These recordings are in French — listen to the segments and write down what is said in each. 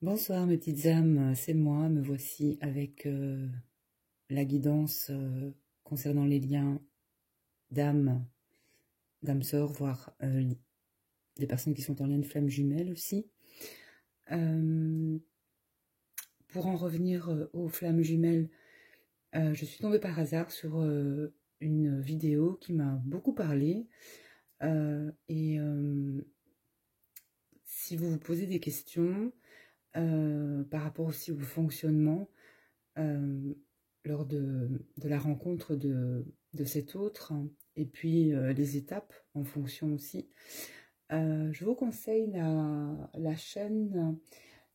Bonsoir mes petites âmes, c'est moi, me voici avec la guidance concernant les liens d'âme, d'âme sœur, voire des personnes qui sont en lien de flamme jumelle aussi. Pour en revenir aux flammes jumelles, je suis tombée par hasard sur une vidéo qui m'a beaucoup parlé. Si vous vous posez des questions par rapport aussi au fonctionnement, lors de la rencontre de cet autre, et puis les étapes en fonction aussi. Je vous conseille la chaîne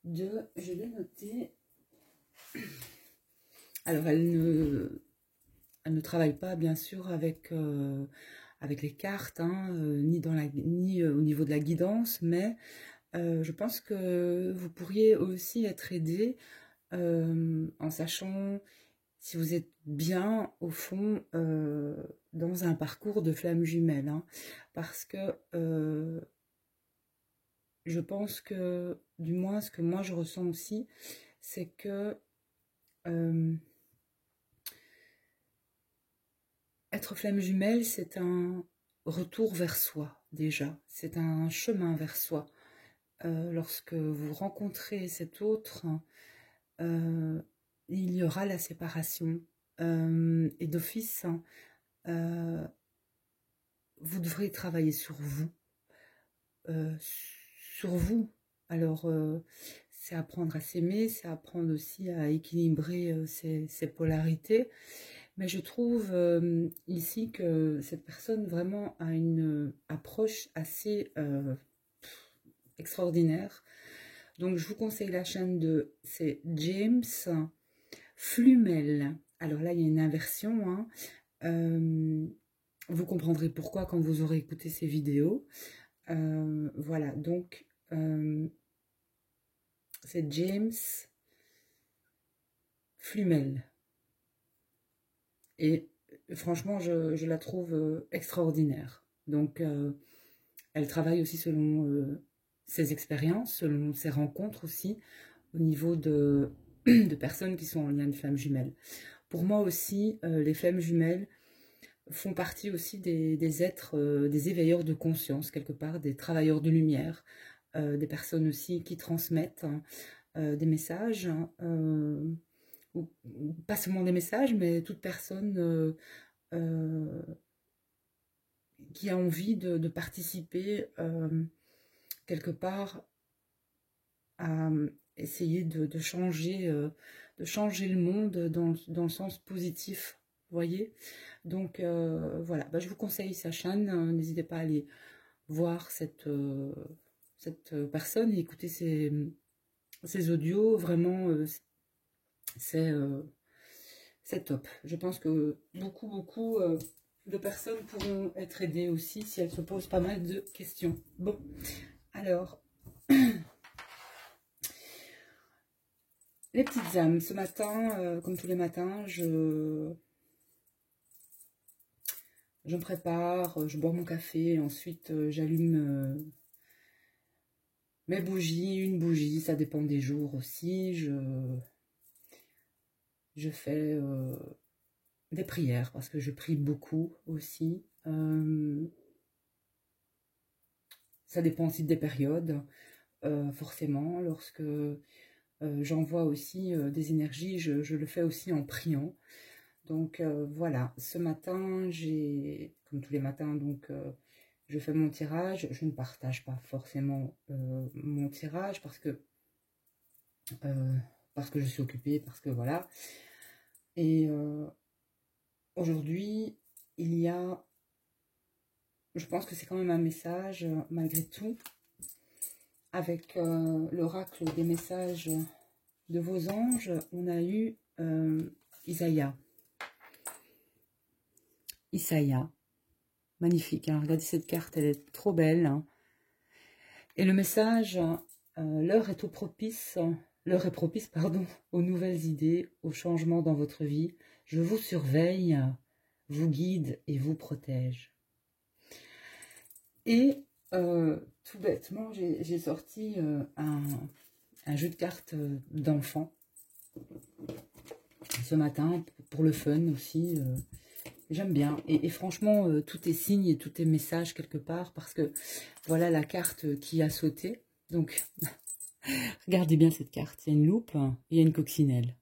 de, je l'ai noté, alors elle ne travaille pas bien sûr avec les cartes, ni au niveau de la guidance, mais je pense que vous pourriez aussi être aidé en sachant si vous êtes bien, au fond, dans un parcours de flamme jumelle. Parce que je pense que, du moins, ce que moi je ressens aussi, c'est que être flamme jumelle, c'est un retour vers soi, déjà. C'est un chemin vers soi. Lorsque vous rencontrez cet autre, il y aura la séparation. Et d'office, vous devrez travailler sur vous. Alors, c'est apprendre à s'aimer, c'est apprendre aussi à équilibrer ses polarités. Mais je trouve ici que cette personne vraiment a une approche assez extraordinaire. Donc, je vous conseille la chaîne c'est James Flumel. Alors là, il y a une inversion. Vous comprendrez pourquoi quand vous aurez écouté ces vidéos. Voilà, donc c'est James Flumel. Et franchement, je la trouve extraordinaire. Donc, elle travaille aussi selon ses expériences, selon ses rencontres aussi, au niveau de personnes qui sont en lien de flammes jumelles. Pour moi aussi, les flammes jumelles font partie aussi des êtres, des éveilleurs de conscience, quelque part, des travailleurs de lumière, des personnes aussi qui transmettent des messages, ou pas seulement des messages, mais toute personne qui a envie de participer quelque part à essayer de changer le monde dans le sens positif, vous voyez. Donc voilà, je vous conseille sa chaîne, n'hésitez pas à aller voir cette personne et écouter ses audios, vraiment c'est top. Je pense que beaucoup de personnes pourront être aidées aussi si elles se posent pas mal de questions. Bon, alors, les petites âmes, ce matin, comme tous les matins, je me prépare, je bois mon café, ensuite j'allume mes bougies, une bougie, ça dépend des jours aussi. Je fais des prières parce que je prie beaucoup aussi. Ça dépend aussi des périodes, forcément. Lorsque j'envoie aussi des énergies, je le fais aussi en priant. Donc voilà, ce matin, comme tous les matins, donc je fais mon tirage. Je ne partage pas forcément mon tirage parce que je suis occupée, parce que voilà. Et aujourd'hui, il y a, je pense que c'est quand même un message, malgré tout, avec l'oracle des messages de vos anges, on a eu Isaïa. Isaïa, magnifique, hein. Regardez cette carte, elle est trop belle, hein. Et le message, l'heure est propice, pardon, aux nouvelles idées, aux changements dans votre vie. Je vous surveille, vous guide et vous protège. Et tout bêtement, j'ai sorti un jeu de cartes d'enfant. Ce matin, pour le fun aussi, j'aime bien. Et franchement, tout est signe et tout est message quelque part, parce que voilà la carte qui a sauté. Donc, regardez bien cette carte. Il y a une loupe et il y a une coccinelle.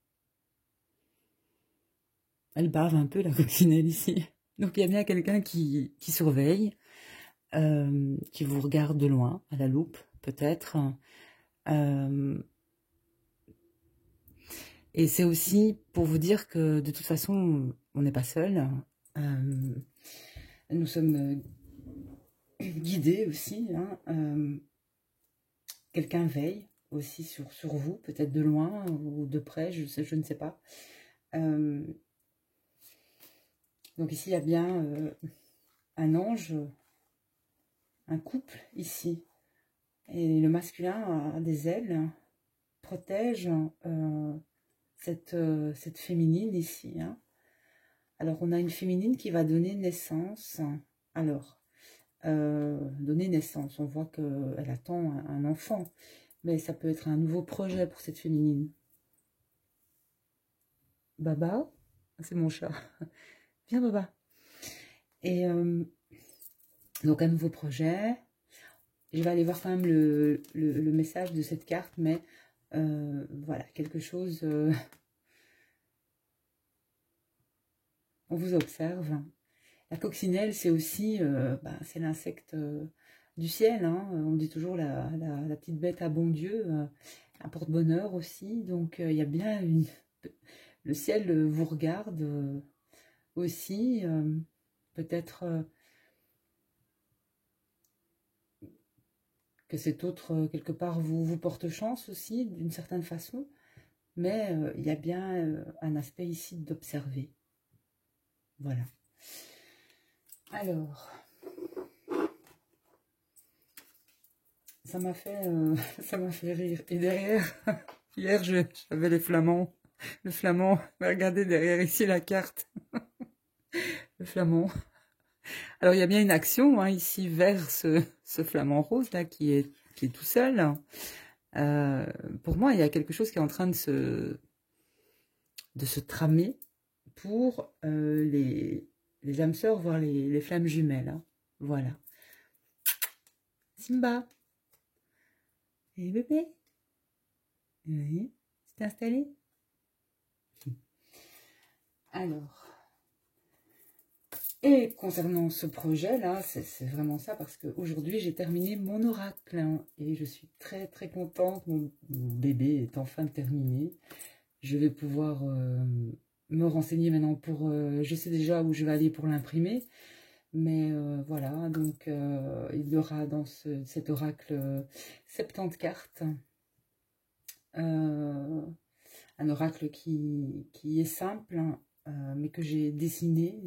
Elle bave un peu, la coccinelle, ici. Donc, il y a bien quelqu'un qui surveille, qui vous regarde de loin, à la loupe, peut-être. Et c'est aussi pour vous dire que, de toute façon, on n'est pas seul. Nous sommes guidés aussi. Hein, quelqu'un veille aussi sur vous, peut-être de loin ou de près, je ne sais pas. Donc ici, il y a bien un ange, un couple ici. Et le masculin a des ailes, protège cette féminine ici. Hein. Alors, on a une féminine qui va donner naissance. Alors, donner naissance, on voit qu'elle attend un enfant. Mais ça peut être un nouveau projet pour cette féminine. Baba, c'est mon chat. Viens, Baba. Et donc, un nouveau projet. Je vais aller voir quand même le message de cette carte, mais voilà, quelque chose... on vous observe. La coccinelle, c'est aussi... c'est l'insecte du ciel. Hein. On dit toujours la petite bête à bon Dieu. Un porte-bonheur aussi. Donc, il y a bien une... Le ciel vous regarde aussi. Peut-être... que cet autre, quelque part, vous porte chance aussi, d'une certaine façon. Mais il y a bien un aspect ici d'observer. Voilà. Alors, ça m'a fait rire. Et derrière, hier, j'avais les flamands. Le flamand, regardez derrière ici la carte. Le flamand. Alors, il y a bien une action hein, ici vers ce flamand rose là qui est tout seul. Pour moi, il y a quelque chose qui est en train de se tramer pour les âmes sœurs, voire les flammes jumelles. Hein. Voilà. Simba. Et bébé. Oui. Tu t'es installé? Alors. Et concernant ce projet-là, c'est vraiment ça, parce qu'aujourd'hui, j'ai terminé mon oracle. Hein, et je suis très, très contente. Mon bébé est enfin terminé. Je vais pouvoir me renseigner maintenant pour... je sais déjà où je vais aller pour l'imprimer. Mais voilà, donc il y aura dans cet oracle 70 cartes. Un oracle qui est simple, hein, mais que j'ai dessiné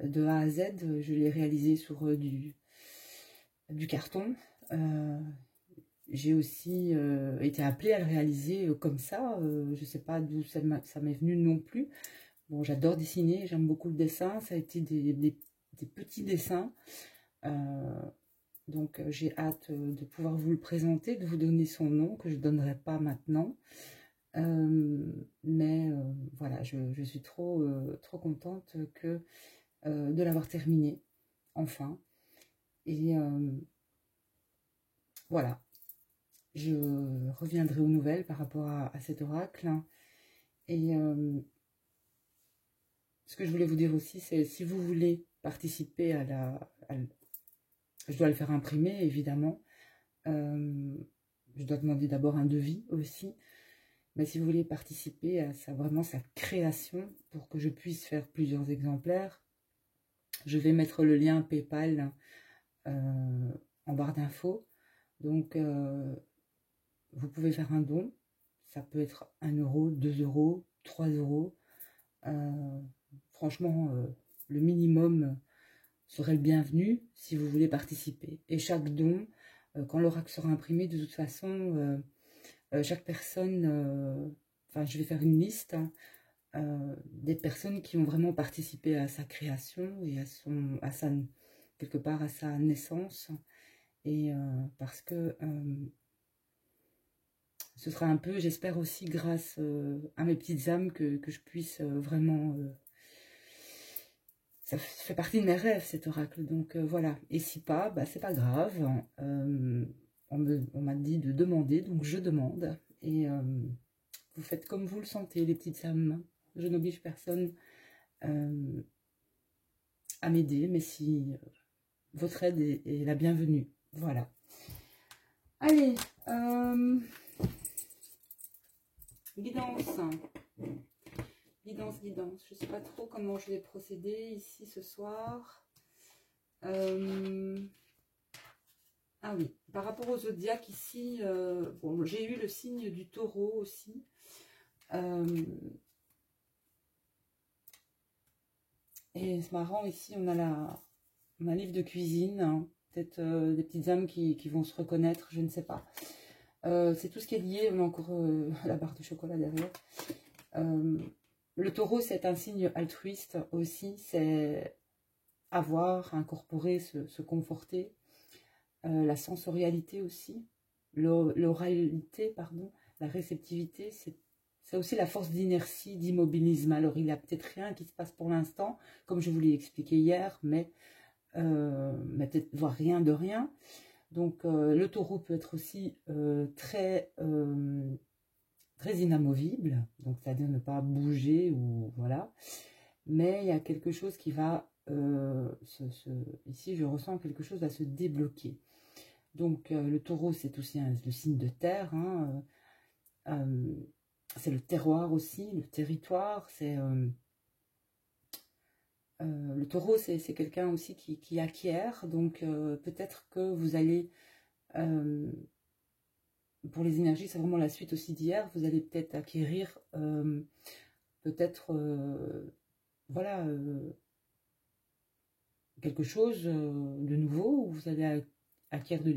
de A à Z. Je l'ai réalisé sur du carton. J'ai aussi été appelée à le réaliser comme ça. Je ne sais pas d'où ça m'est venu non plus. Bon, j'adore dessiner, j'aime beaucoup le dessin. Ça a été des petits dessins. Donc, j'ai hâte de pouvoir vous le présenter, de vous donner son nom, que je ne donnerai pas maintenant. Mais voilà, je suis trop contente de l'avoir terminé, enfin. Et voilà, je reviendrai aux nouvelles par rapport à cet oracle. Et ce que je voulais vous dire aussi, c'est si vous voulez participer je dois le faire imprimer, évidemment. Je dois demander d'abord un devis aussi. Mais si vous voulez participer à vraiment sa création, pour que je puisse faire plusieurs exemplaires, je vais mettre le lien PayPal en barre d'infos. Donc, vous pouvez faire un don. Ça peut être 1 euro, 2 euros, 3 euros. Franchement, le minimum serait le bienvenu si vous voulez participer. Et chaque don, quand l'oracle sera imprimé, de toute façon, chaque personne, enfin je vais faire une liste des personnes qui ont vraiment participé à sa création et quelque part à sa naissance. Et parce que ce sera un peu, j'espère aussi, grâce à mes petites âmes que je puisse vraiment... ça fait partie de mes rêves, cet oracle. Donc voilà. Et si pas, bah, c'est pas grave. On m'a dit de demander, donc je demande. Et vous faites comme vous le sentez, les petites âmes. Je n'oblige personne à m'aider, mais si votre aide est la bienvenue. Voilà. Allez, guidance. Guidance. Je ne sais pas trop comment je vais procéder ici ce soir. Ah oui, par rapport au zodiaque ici, bon, j'ai eu le signe du taureau aussi. Et c'est marrant, ici on a un livre de cuisine, hein. Peut-être des petites âmes qui vont se reconnaître, je ne sais pas. C'est tout ce qui est lié, on a encore la barre de chocolat derrière. Le taureau, c'est un signe altruiste aussi, c'est avoir, incorporer, se conforter. La sensorialité aussi, l'oralité, pardon, la réceptivité, c'est aussi la force d'inertie, d'immobilisme. Alors, il n'y a peut-être rien qui se passe pour l'instant, comme je vous l'ai expliqué hier, mais peut-être voir rien de rien. Donc, le taureau peut être aussi très inamovible, donc c'est-à-dire ne pas bouger, ou voilà. Mais il y a quelque chose qui va, ici je ressens quelque chose va se débloquer. Donc le taureau, c'est aussi le signe de terre, hein, c'est le terroir aussi, le territoire, c'est... le taureau, c'est quelqu'un aussi qui acquiert, donc peut-être que vous allez... pour les énergies, c'est vraiment la suite aussi d'hier, vous allez peut-être acquérir, peut-être, voilà, quelque chose de nouveau, où vous allez acquérir de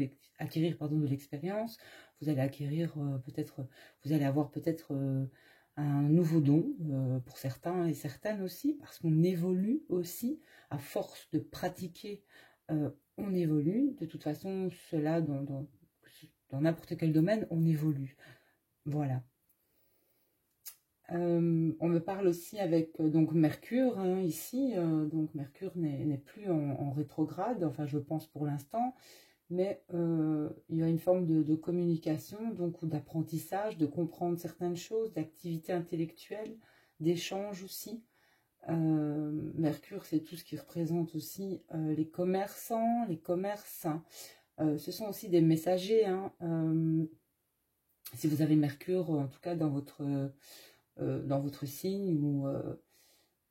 l'expérience, vous allez acquérir peut-être, vous allez avoir peut-être un nouveau don pour certains et certaines aussi, parce qu'on évolue aussi, à force de pratiquer, on évolue. De toute façon, cela dans n'importe quel domaine, on évolue. Voilà. On me parle aussi avec donc Mercure, hein, ici, donc Mercure n'est plus en rétrograde, enfin je pense pour l'instant, mais il y a une forme de communication, donc, ou d'apprentissage, de comprendre certaines choses, d'activité intellectuelle, d'échange aussi. Mercure, c'est tout ce qui représente aussi les commerçants, les commerces. Ce sont aussi des messagers, hein, si vous avez Mercure, en tout cas dans votre signe, ou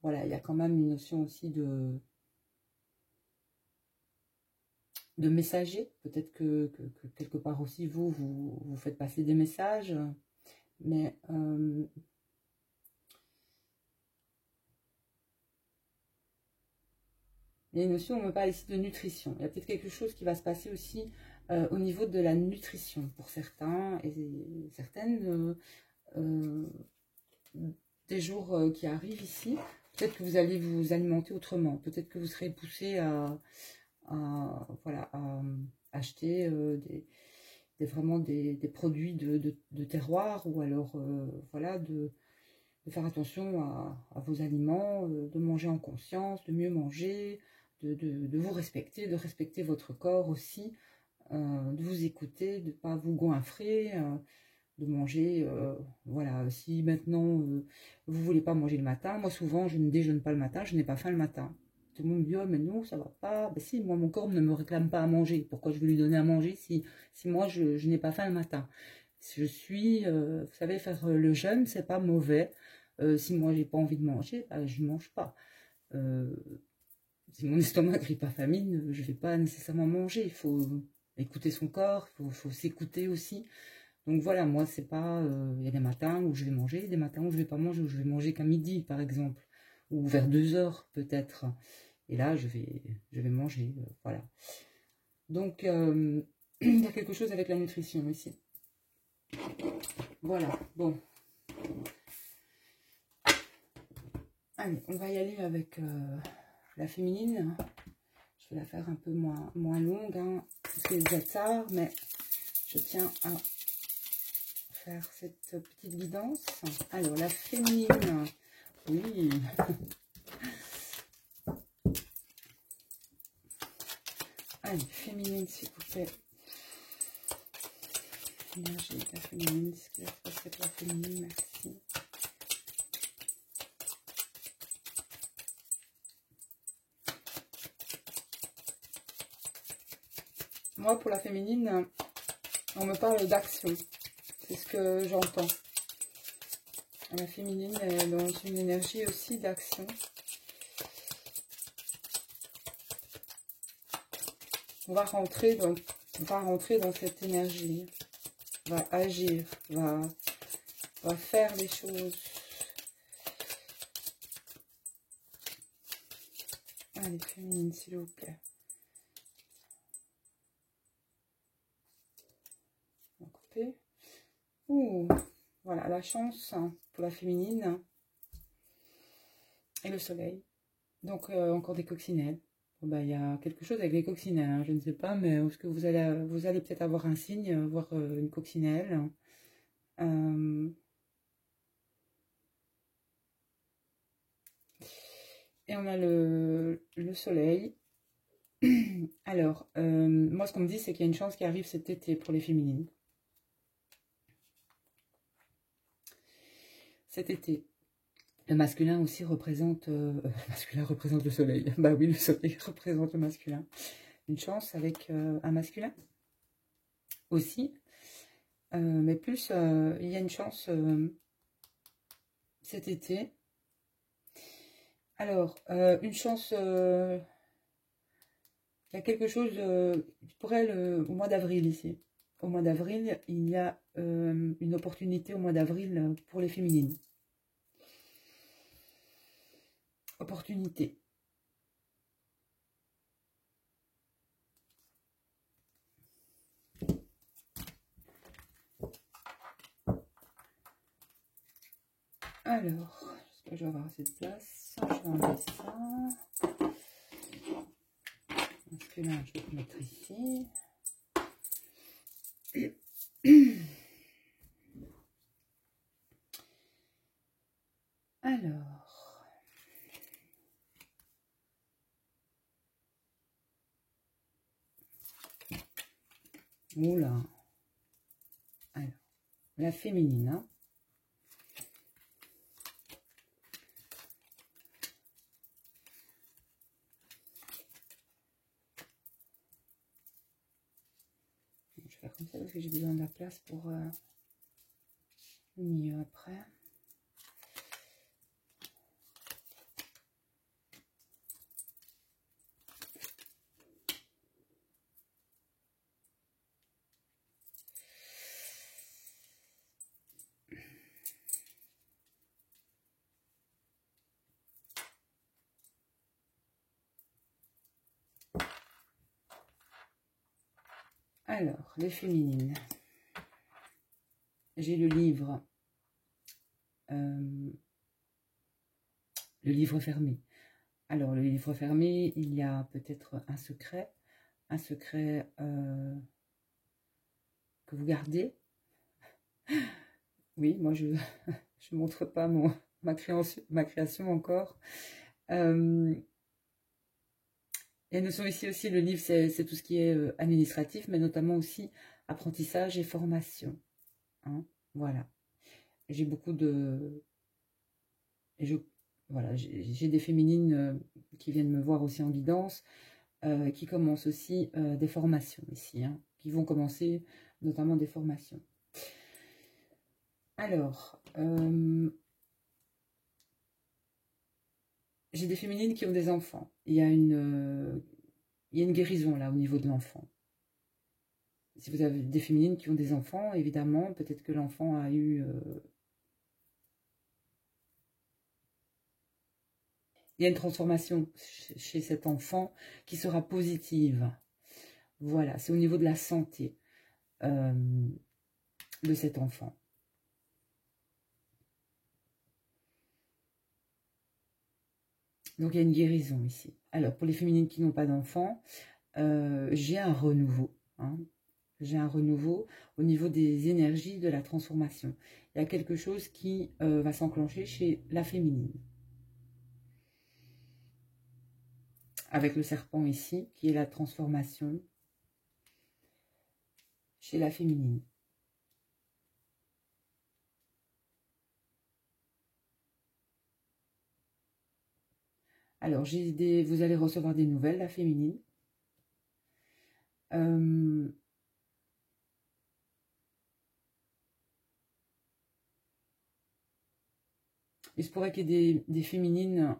voilà, il y a quand même une notion aussi de messager. Peut-être que quelque part aussi vous faites passer des messages, mais il y a une notion, on me parle ici de nutrition. Il y a peut-être quelque chose qui va se passer aussi au niveau de la nutrition pour certains et certaines, des jours qui arrivent ici. Peut-être que vous allez vous alimenter autrement. Peut-être que vous serez poussé à voilà, à acheter vraiment des produits de terroir, ou alors voilà, de faire attention à vos aliments, de manger en conscience, de mieux manger, de vous respecter, de respecter votre corps aussi, de vous écouter, de ne pas vous goinfrer, de manger, voilà. Si maintenant vous ne voulez pas manger le matin, moi souvent je ne déjeune pas le matin, je n'ai pas faim le matin. Tout le monde me dit, oh mais non, ça va pas. Ben si, moi mon corps ne me réclame pas à manger. Pourquoi je vais lui donner à manger si moi je n'ai pas faim le matin? Je suis, vous savez, faire le jeûne, c'est pas mauvais. Si moi j'ai pas envie de manger, ben, je ne mange pas. Si mon estomac crie pas famine, je vais pas nécessairement manger. Il faut écouter son corps, il faut s'écouter aussi. Donc voilà, moi c'est pas, il y a des matins où je vais manger, des matins où je vais pas manger, où je vais manger qu'à midi par exemple, ou vers 2 heures peut-être. Et là je vais manger, voilà. Donc il y a quelque chose avec la nutrition ici. Voilà, bon. Allez, on va y aller avec la féminine. Je vais la faire un peu moins longue, hein, parce que c'est déjà tard, mais je tiens à faire cette petite guidance. Alors, la féminine. Oui. Allez, féminine, s'il vous plaît. Énergie de la féminine. Ce qui va se passer pour la féminine, merci. Moi, pour la féminine, on me parle d'action. C'est ce que j'entends. La féminine est dans une énergie aussi d'action. On va rentrer dans cette énergie. On va agir, on va faire les choses. Allez, féminine, s'il vous plaît. On va couper. Ouh, voilà, la chance pour la féminine. Et le soleil. Donc, encore des coccinelles. Bon, bah, il y a quelque chose avec les coccinelles, hein, je ne sais pas, mais est-ce que vous allez peut-être avoir un signe, voir une coccinelle. Et on a le soleil. Alors, moi, ce qu'on me dit, c'est qu'il y a une chance qui arrive cet été pour les féminines. Cet été. Le masculin aussi représente... le masculin représente le soleil. Bah oui, le soleil représente le masculin. Une chance avec un masculin aussi. Mais plus, il y a une chance cet été. Alors, une chance... il y a quelque chose pour elle au mois d'avril ici. Au mois d'avril, il y a une opportunité au mois d'avril pour les féminines. Opportunité. Alors, est-ce que je vais avoir assez de place? Je vais enlever ça. Parce que là, je vais le mettre ici. Alors, oula. Alors, la féminine, hein. Je vais faire comme ça parce que j'ai besoin de la place pour le milieu après. Alors, les féminines. J'ai le livre fermé. Alors, le livre fermé, il y a peut-être un secret que vous gardez. Oui, moi, je ne montre pas ma création encore. Et nous sommes ici aussi, le livre, c'est tout ce qui est administratif, mais notamment aussi apprentissage et formation. Hein, voilà. J'ai beaucoup de... Voilà, j'ai des féminines qui viennent me voir aussi en guidance, qui commencent aussi des formations ici, hein, qui vont commencer notamment des formations. Alors, j'ai des féminines qui ont des enfants. Il y a une guérison là au niveau de l'enfant. Si vous avez des féminines qui ont des enfants, évidemment, peut-être que l'enfant a eu... il y a une transformation chez cet enfant qui sera positive. Voilà, c'est au niveau de la santé de cet enfant. Donc, il y a une guérison ici. Alors, pour les féminines qui n'ont pas d'enfants, j'ai un renouveau. Hein. j'ai un renouveau au niveau des énergies de la transformation. Il y a quelque chose qui va s'enclencher chez la féminine. Avec le serpent ici, qui est la transformation chez la féminine. Alors, vous allez recevoir des nouvelles, la féminine. Il se pourrait qu'il y ait des féminines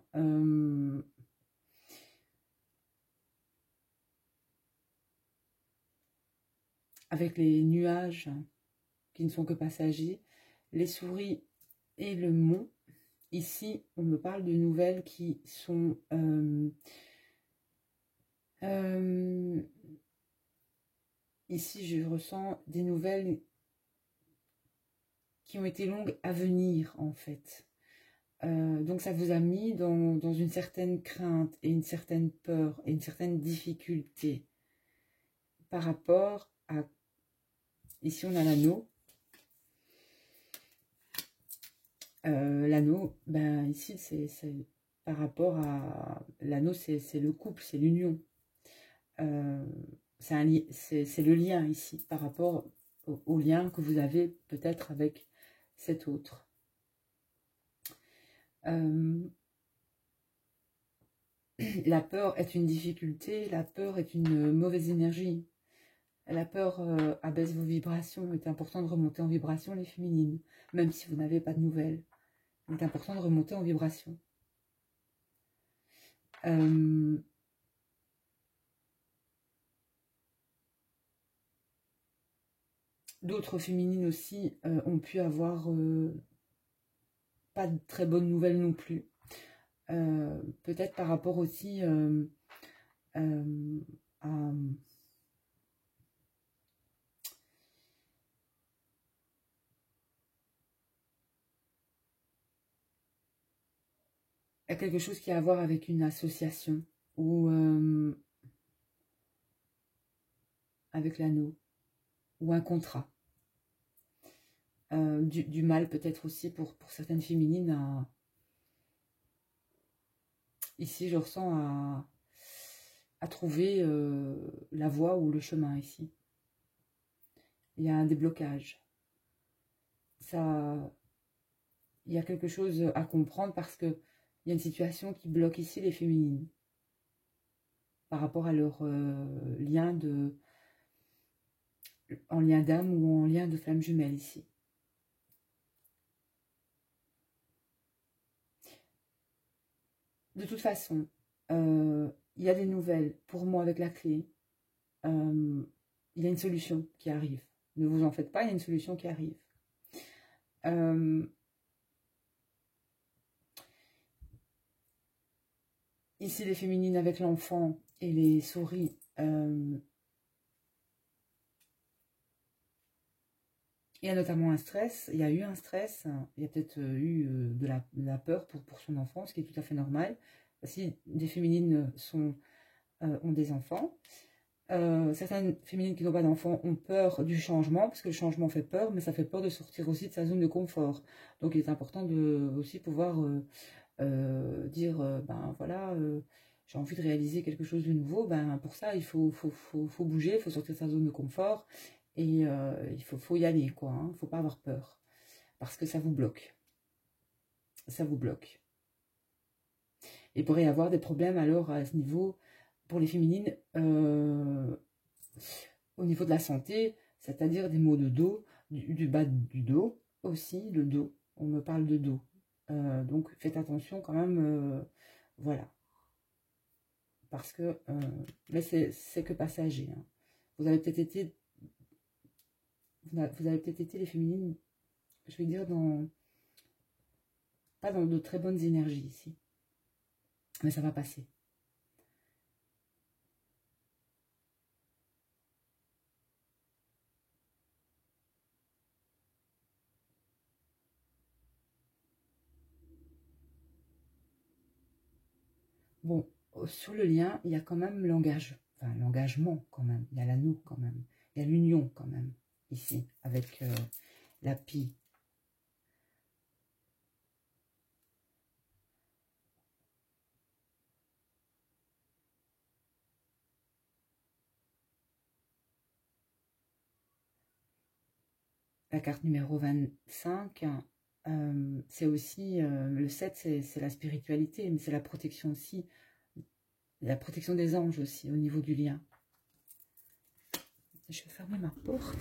avec les nuages qui ne sont que passagers, les souris et le mont. Ici, on me parle de nouvelles qui sont ici, je ressens des nouvelles qui ont été longues à venir, en fait. Donc, ça vous a mis dans une certaine crainte et une certaine peur et une certaine difficulté par rapport à... Ici, on a l'anneau. L'anneau, ben ici, c'est par rapport à... L'anneau, c'est le couple, c'est l'union. C'est le lien ici, par rapport au lien que vous avez peut-être avec cet autre. La peur est une difficulté, la peur est une mauvaise énergie. La peur abaisse vos vibrations. Il est important de remonter en vibration, les féminines, même si vous n'avez pas de nouvelles. Il est important de remonter en vibration. D'autres féminines aussi ont pu avoir pas de très bonnes nouvelles non plus. Peut-être par rapport aussi à quelque chose qui a à voir avec une association ou avec l'anneau ou un contrat. Du mal peut-être aussi pour certaines féminines. Ici, je ressens à trouver la voie ou le chemin ici. Il y a un déblocage. Il y a quelque chose à comprendre parce que il y a une situation qui bloque ici les féminines par rapport à leur lien en lien d'âme ou en lien de flamme jumelle ici. De toute façon, il y a des nouvelles pour moi avec la clé. Il y a une solution qui arrive. Ne vous en faites pas, il y a une solution qui arrive. Ici, les féminines avec l'enfant et les souris. Il y a notamment un stress. Il y a eu un stress. Il y a peut-être eu de la peur pour son enfant, ce qui est tout à fait normal. Si des féminines ont des enfants, certaines féminines qui n'ont pas d'enfants ont peur du changement, parce que le changement fait peur, mais ça fait peur de sortir aussi de sa zone de confort. Donc il est important de aussi pouvoir dire, ben voilà, j'ai envie de réaliser quelque chose de nouveau, ben pour ça il faut bouger, il faut sortir de sa zone de confort, et il faut y aller, quoi, hein. Il ne faut pas avoir peur, parce que ça vous bloque. Ça vous bloque. Il pourrait y avoir des problèmes alors à ce niveau, pour les féminines, au niveau de la santé, c'est-à-dire des maux de dos, du bas du dos aussi, le dos, on me parle de dos. Donc faites attention quand même, voilà. Parce que, mais c'est que passager, hein. Vous avez peut-être été, les féminines, je vais dire, pas dans de très bonnes énergies ici. Mais ça va passer. Bon, sur le lien, il y a quand même l'engagement quand même. Il y a l'anneau quand même. Il y a l'union quand même, ici, avec la pie. La carte numéro 25, c'est aussi, le 7, c'est la spiritualité, mais c'est la protection aussi, la protection des anges aussi, au niveau du lien. Je vais fermer ma porte.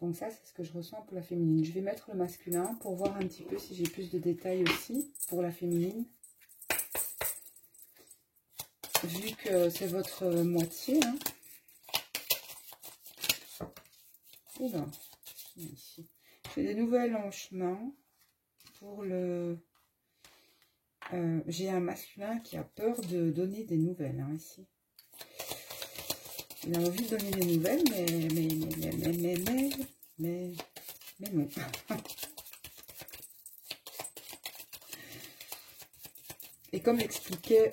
Donc ça, c'est ce que je ressens pour la féminine. Je vais mettre le masculin pour voir un petit peu si j'ai plus de détails aussi pour la féminine. Vu que c'est votre moitié. Hein. Oula, ici. J'ai des nouvelles en chemin pour le... j'ai un masculin qui a peur de donner des nouvelles, hein, ici. Il a envie de donner des nouvelles, mais non. Et comme l'expliquait,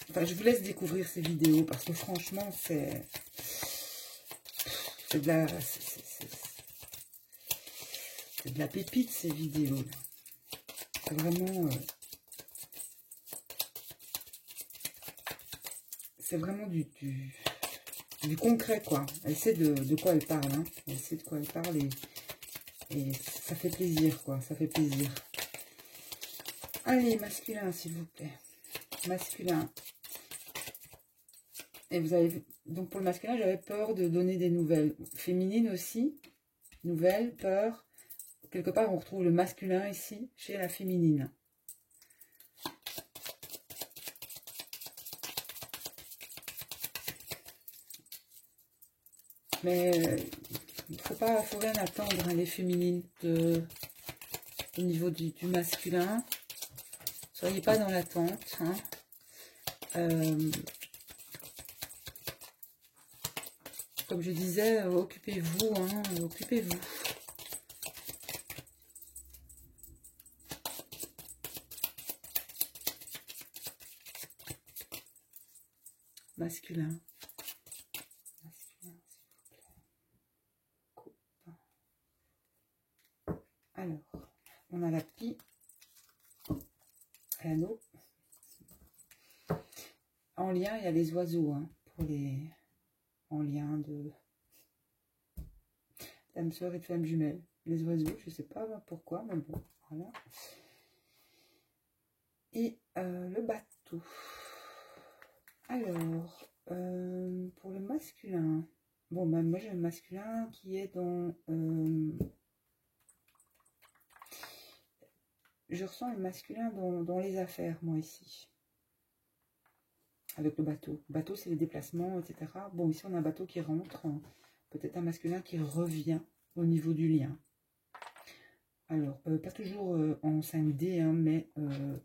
enfin, je vous laisse découvrir ces vidéos parce que franchement, c'est de la, c'est de la pépite ces vidéos. C'est vraiment, c'est vraiment du concret, quoi. Elle sait de quoi elle parle, hein. Elle sait de quoi elle parle et ça fait plaisir, quoi. Ça fait plaisir. Allez, masculin, s'il vous plaît. Masculin. Et vous avez vu, donc pour le masculin, j'avais peur de donner des nouvelles. Féminine aussi, nouvelles, peur. Quelque part, on retrouve le masculin ici, chez la féminine. Mais il faut rien attendre, hein, les féminines, au niveau du masculin. Soyez pas dans l'attente. Hein. Comme je disais, occupez-vous, hein, occupez-vous. Masculin. Alors, on a la pie, l'anneau. En lien, il y a les oiseaux, hein, pour les... En lien de... d'âme sœur et de flamme jumelle. Les oiseaux, je ne sais pas pourquoi, mais bon, voilà. Et le bateau. Alors, pour le masculin... Bon, ben, moi j'ai un masculin qui est dans... je ressens le masculin dans les affaires, moi, ici. Avec le bateau. Le bateau, c'est les déplacements, etc. Bon, ici, on a un bateau qui rentre. Peut-être un masculin qui revient au niveau du lien. Alors, pas toujours en 5D, hein, mais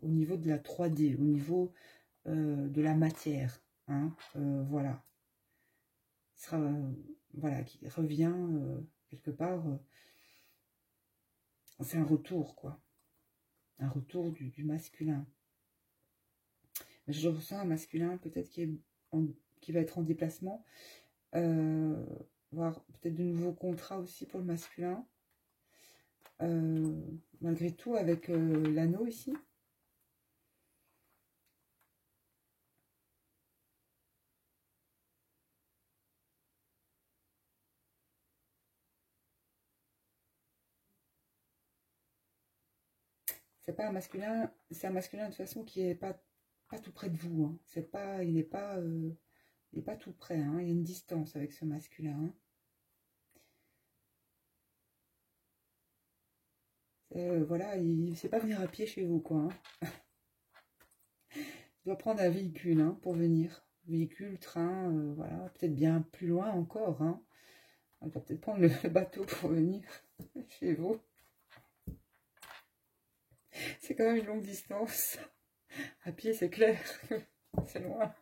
au niveau de la 3D, au niveau de la matière. Hein, voilà. Il sera, voilà, qui revient quelque part. C'est un retour, quoi. Un retour du masculin. Je ressens un masculin peut-être qui va être en déplacement. Voir peut-être de nouveaux contrats aussi pour le masculin. Malgré tout, avec l'anneau ici. C'est pas un masculin, c'est un masculin de toute façon qui est pas tout près de vous. Hein. C'est pas, il n'est pas tout près. Hein. Il y a une distance avec ce masculin. Hein. Voilà, il ne sait pas venir à pied chez vous, quoi. Hein. Il doit prendre un véhicule hein, pour venir. Véhicule, train, voilà, peut-être bien plus loin encore. Hein. Il doit peut-être prendre le bateau pour venir chez vous. C'est quand même une longue distance. À pied, c'est clair. C'est loin.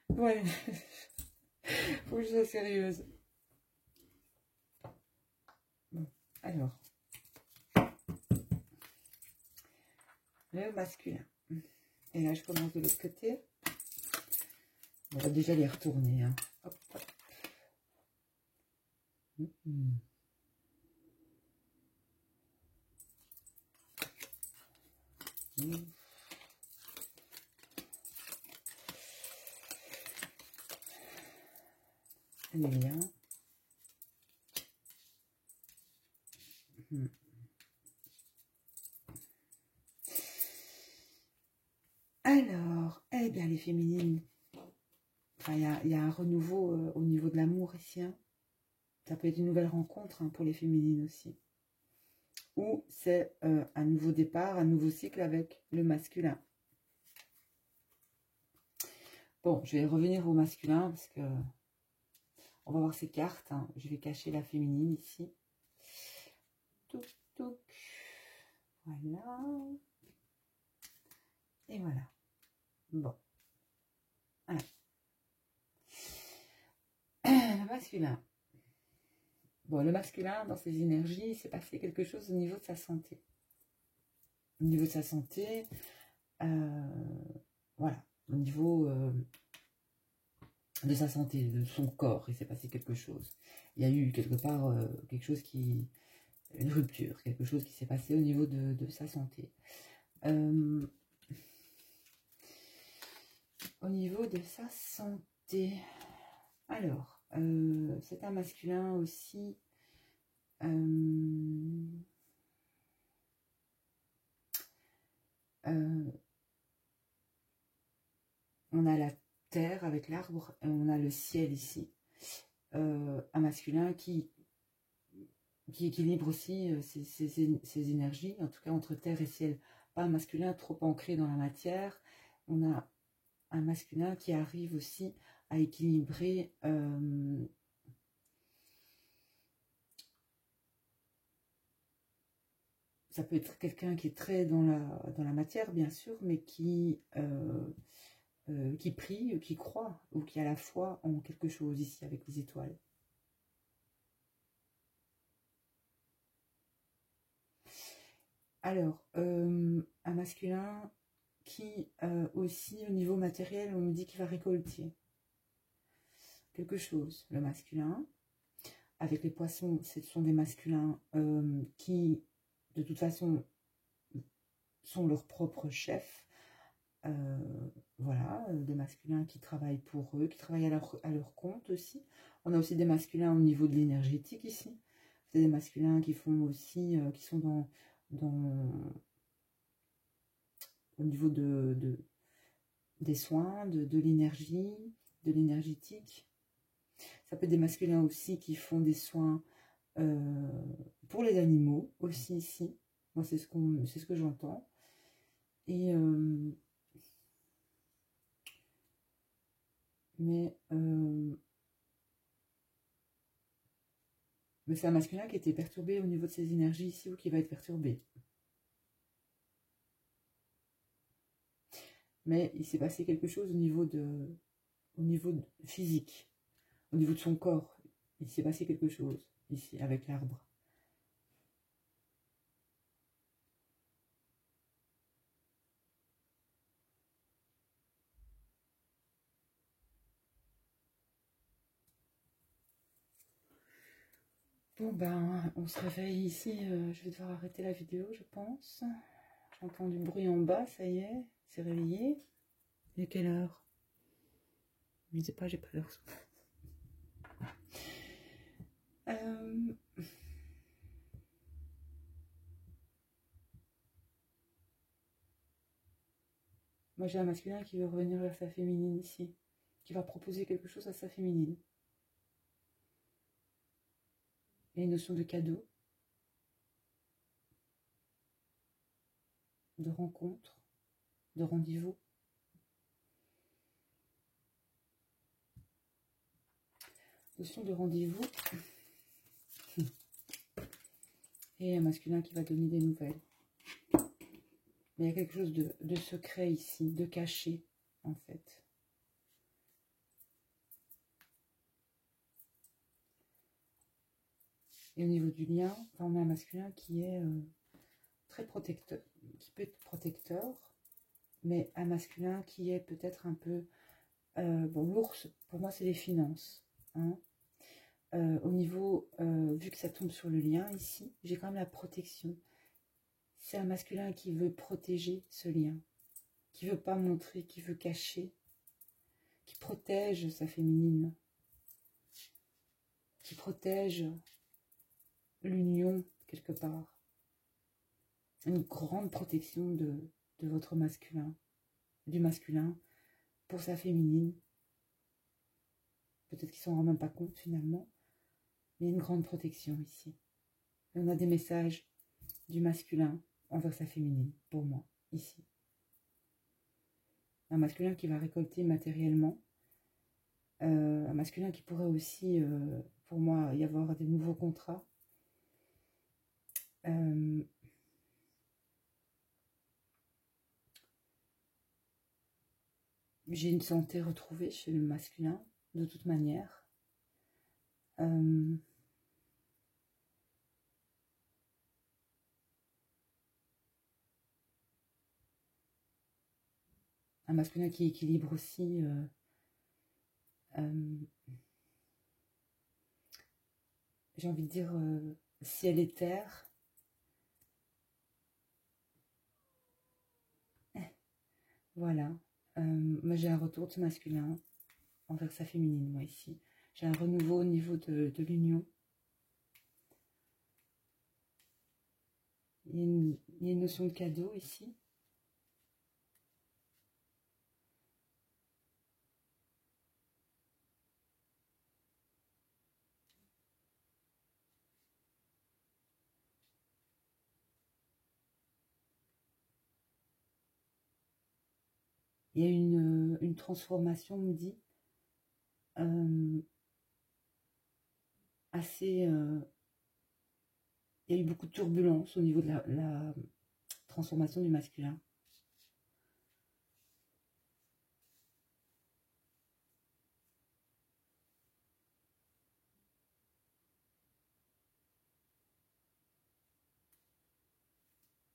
Ouais. Faut que je sois sérieuse. Bon, alors. Le masculin. Et là, je commence de l'autre côté. On va déjà les retourner. Hein. Hop, hop. Elle est bien. Alors, eh bien, les féminines. Enfin, il y a un renouveau au niveau de l'amour ici. Hein. Ça peut être une nouvelle rencontre hein, pour les féminines aussi. Ou c'est un nouveau départ, un nouveau cycle avec le masculin. Bon, je vais revenir au masculin parce que on va voir ces cartes. Hein. Je vais cacher la féminine ici. Touc, touc. Voilà. Et voilà. Bon. Alors. Le masculin. Bon, le masculin, dans ses énergies, il s'est passé quelque chose au niveau de sa santé. Au niveau de sa santé, voilà. Au niveau de sa santé, de son corps, il s'est passé quelque chose. Il y a eu quelque part quelque chose qui... Une rupture, quelque chose qui s'est passé au niveau de sa santé. Au niveau de sa santé... Alors, c'est un masculin aussi... on a la terre avec l'arbre, et on a le ciel ici. Un masculin qui équilibre aussi ses énergies, en tout cas entre terre et ciel. Pas un masculin trop ancré dans la matière. On a un masculin qui arrive aussi à équilibrer ça peut être quelqu'un qui est très dans la matière, bien sûr, mais qui prie, qui croit, ou qui a la foi en quelque chose ici avec les étoiles. Alors, un masculin qui aussi, au niveau matériel, on me dit qu'il va récolter quelque chose. Le masculin, avec les poissons, ce sont des masculins qui, de toute façon, sont leurs propres chefs. Voilà, des masculins qui travaillent pour eux, qui travaillent à leur compte aussi. On a aussi des masculins au niveau de l'énergétique ici. C'est des masculins qui font aussi, qui sont au niveau des soins, de l'énergie, de l'énergétique. Ça peut être des masculins aussi qui font des soins pour les animaux aussi ici. Moi, c'est ce que j'entends. Et mais c'est un masculin qui était perturbé au niveau de ses énergies ici ou qui va être perturbé. Mais il s'est passé quelque chose au niveau physique, au niveau de son corps. Il s'est passé quelque chose ici avec l'arbre. Bon ben, on se réveille ici. Je vais devoir arrêter la vidéo, je pense. J'entends du bruit en bas, ça y est, c'est réveillé. Il est quelle heure? Je ne sais pas, j'ai pas l'heure. Moi, j'ai un masculin qui veut revenir vers sa féminine ici, qui va proposer quelque chose à sa féminine. Il y a une notion de cadeau. de rencontre, de rendez-vous. Notion de rendez-vous. Et un masculin qui va donner des nouvelles. Mais il y a quelque chose de secret ici, de caché, en fait. Et au niveau du lien, on a un masculin qui est très protecteur, qui peut être protecteur, mais un masculin qui est peut-être un peu... bon, l'ours, pour moi, c'est les finances. Hein. Au niveau, vu que ça tombe sur le lien ici, j'ai quand même la protection. C'est un masculin qui veut protéger ce lien, qui veut pas montrer, qui veut cacher, qui protège sa féminine, qui protège l'union quelque part. Une grande protection de votre masculin, du masculin pour sa féminine. Peut-être qu'ils ne s'en rendent même pas compte finalement, mais une grande protection ici. Et on a des messages du masculin envers sa féminine, pour moi, ici. Un masculin qui va récolter matériellement, un masculin qui pourrait aussi, pour moi, y avoir des nouveaux contrats. J'ai une santé retrouvée chez le masculin, de toute manière. Un masculin qui équilibre aussi j'ai envie de dire ciel et terre. Voilà. Moi j'ai un retour de ce masculin envers sa féminine, moi ici. J'ai un renouveau au niveau de l'union. Il y a une notion de cadeau ici. Il y a une transformation, on me dit, assez... il y a eu beaucoup de turbulences au niveau de la transformation du masculin.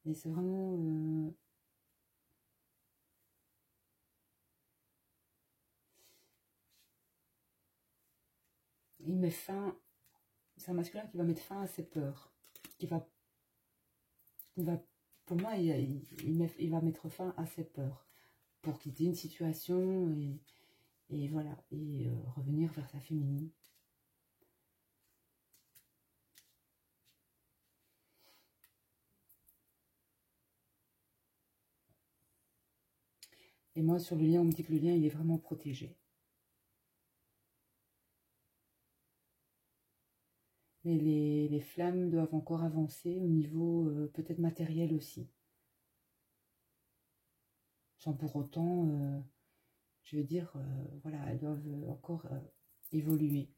Et c'est vraiment... il met fin... C'est un masculin qui va mettre fin à ses peurs. Qui va pour moi, il va mettre fin à ses peurs. Pour quitter une situation et voilà. Et revenir vers sa féminine. Et moi, sur le lien, on me dit que le lien, il est vraiment protégé. Mais les flammes doivent encore avancer au niveau peut-être matériel aussi. Sans pour autant, je veux dire, voilà, elles doivent encore évoluer.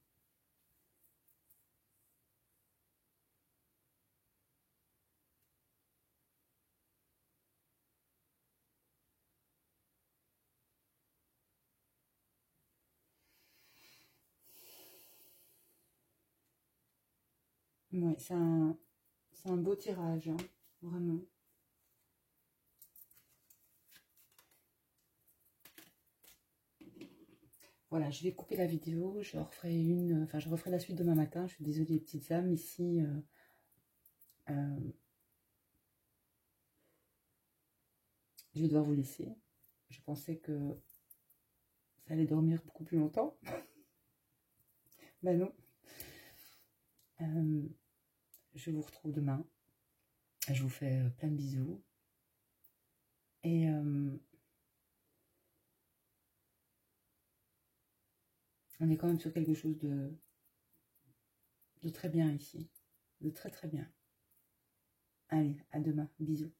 Ouais, c'est un beau tirage, hein, vraiment. Voilà, je vais couper la vidéo, je referai je referai la suite demain matin. Je suis désolée les petites âmes ici. Je vais devoir vous laisser. Je pensais que ça allait dormir beaucoup plus longtemps. Ben non. Je vous retrouve demain. Je vous fais plein de bisous. Et on est quand même sur quelque chose de très bien ici. De très très bien. Allez, à demain. Bisous.